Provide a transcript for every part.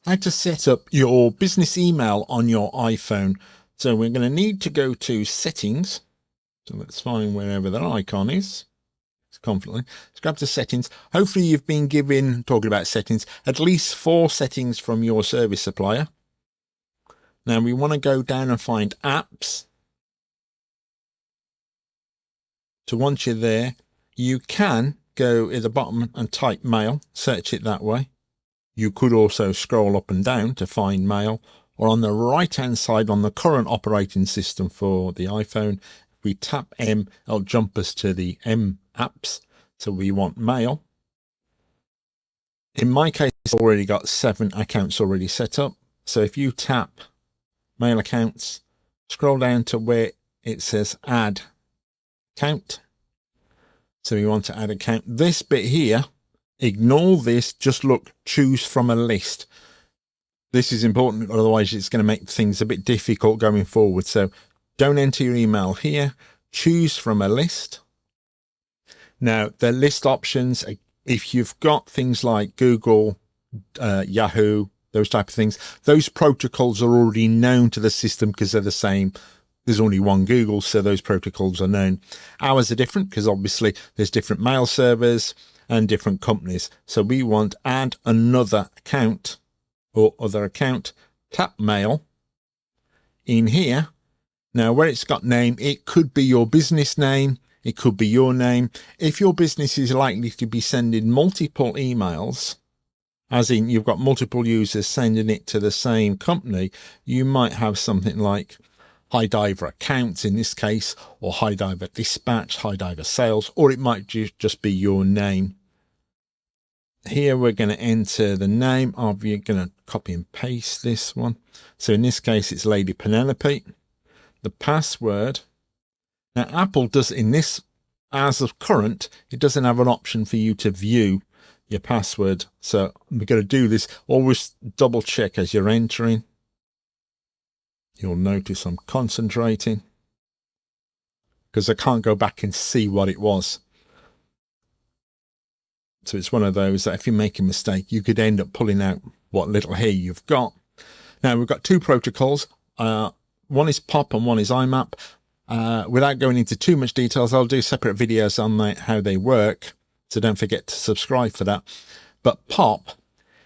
how to set up your business email on your iPhone. So we're going to need to go to settings. So let's find wherever that icon is. Confidently. Let's grab the settings. Hopefully you've been given, talking about settings, at least 4 settings from your service supplier. Now we want to go down and find apps. So once you're there, you can go at the bottom and type mail, search it that way. You could also scroll up and down to find mail, or on the right hand side on the current operating system for the iPhone, if we tap M, it'll jump us to the M apps. So we want mail. In my case, I've already got 7 accounts already set up. So if you tap mail accounts, scroll down to where it says add account. So we want to add account. This bit here, ignore this, just look, choose from a list. This is important, otherwise it's going to make things a bit difficult going forward. So don't enter your email here, choose from a list. Now the list options, if you've got things like Google, Yahoo, those type of things, those protocols are already known to the system because they're the same. There's only one Google, so those protocols are known. Ours are different because obviously there's different mail servers and different companies. So we want add another account or other account, tap mail in here. Now where it's got name, it could be your business name. It could be your name. If your business is likely to be sending multiple emails, as in you've got multiple users sending it to the same company, you might have something like High Diver Accounts in this case, or High Diver Dispatch, High Diver Sales, or it might just be your name. Here we're going to enter the name of, you're going to copy and paste this one. So in this case, it's Lady Penelope. The password. Now Apple does in this, as of current, it doesn't have an option for you to view your password. So we're going to do this. Always double check as you're entering. You'll notice I'm concentrating because I can't go back and see what it was. So it's one of those that if you make a mistake, you could end up pulling out what little hair you've got. Now we've got 2 protocols. One is POP and one is IMAP. Without going into too much details, I'll do separate videos on how they work. So don't forget to subscribe for that. But POP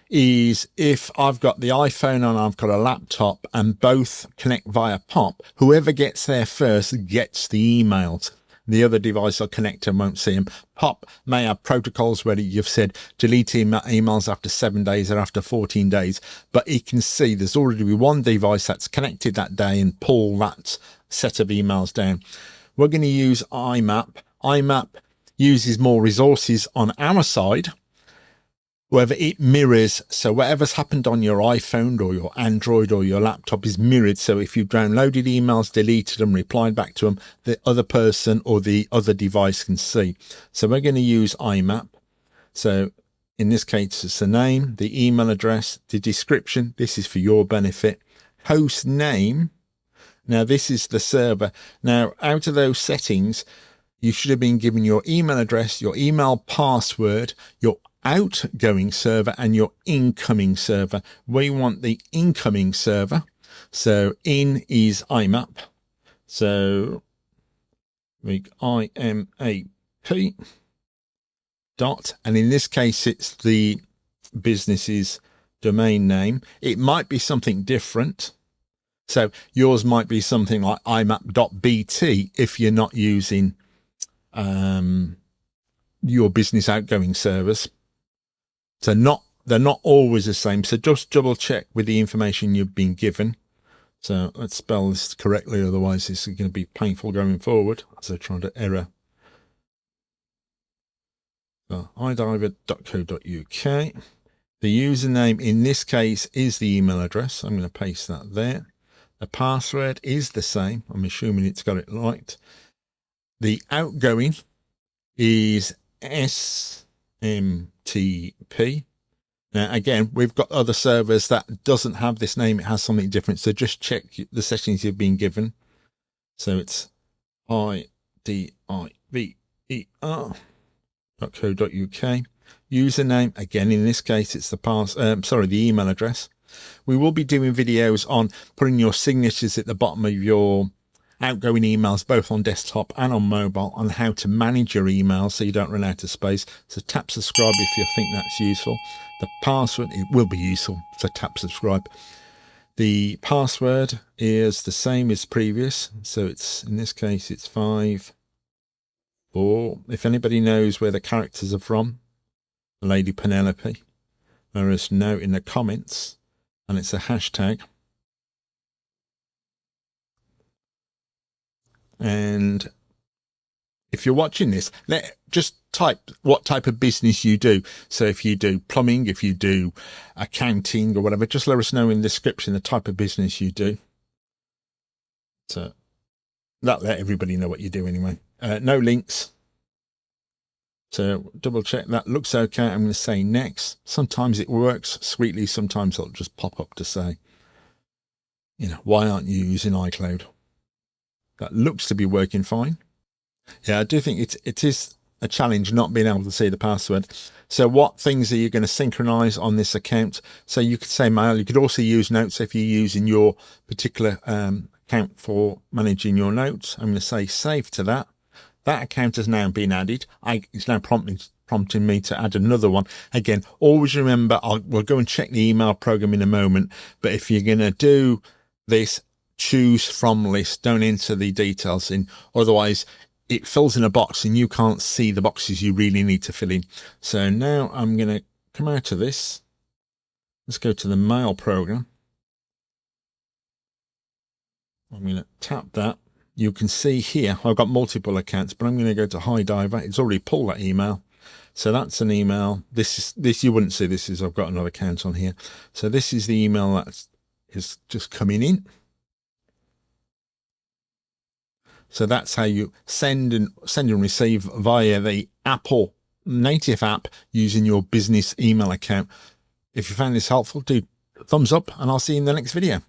is if I've got the iPhone and I've got a laptop and both connect via POP, whoever gets there first gets the emails. The other device will connect and won't see them. POP may have protocols where you've said delete emails after 7 days or after 14 days, but it can see there's already one device that's connected that day and pull that set of emails down. We're going to use IMAP. IMAP uses more resources on our side. However, it mirrors, so whatever's happened on your iPhone or your Android or your laptop is mirrored. So if you've downloaded emails, deleted them, replied back to them, the other person or the other device can see. So we're going to use IMAP. So in this case, it's the name, the email address, the description. This is for your benefit. Host name. Now this is the server. Now out of those settings, you should have been given your email address, your email password, your outgoing server and your incoming server. We want the incoming server. So in is IMAP. So we IMAP dot, and in this case it's the business's domain name. It might be something different. So yours might be something like imap.bt if you're not using your business outgoing service. So they're not always the same. So just double check with the information you've been given. So let's spell this correctly, otherwise this is going to be painful going forward. So trying to error. So idiver.co.uk. The username in this case is the email address. I'm going to paste that there. The password is the same. I'm assuming it's got it right. The outgoing is SMTP. Now, again, we've got other servers that doesn't have this name. It has something different. So just check the settings you've been given. So it's idiver.co.uk. Username, again, in this case, it's the email address. We will be doing videos on putting your signatures at the bottom of your outgoing emails, both on desktop and on mobile, on how to manage your emails so you don't run out of space. So tap subscribe if you think that's useful. The password, it will be useful, so tap subscribe. The password is the same as previous, so it's, in this case, it's 5, 4. If anybody knows where the characters are from, Lady Penelope, let us know in the comments, and it's a hashtag. And if you're watching this, just type what type of business you do. So if you do plumbing, if you do accounting or whatever, just let us know in the description the type of business you do. So that let everybody know what you do anyway. No links. So double check that looks okay. I'm going to say next. Sometimes it works sweetly. Sometimes it'll just pop up to say, you know, why aren't you using iCloud? That looks to be working fine. Yeah, I do think it is a challenge not being able to see the password. So what things are you going to synchronize on this account? So you could say mail. You could also use notes if you're using your particular account for managing your notes. I'm going to say save to that. That account has now been added. It's now prompting me to add another one. Again, always remember, we'll go and check the email program in a moment. But if you're going to do this, choose from list, don't enter the details in, otherwise it fills in a box and you can't see the boxes you really need to fill in. So now I'm going to come out of this. Let's go to the mail program. I'm going to tap that. You can see here I've got multiple accounts, but I'm going to go to High Diver. It's already pulled that email. So that's an email. This you wouldn't see. This is, I've got another account on here. So this is the email that is just coming in. So that's how you send and receive via the Apple native app using your business email account. If you found this helpful, do thumbs up, and I'll see you in the next video.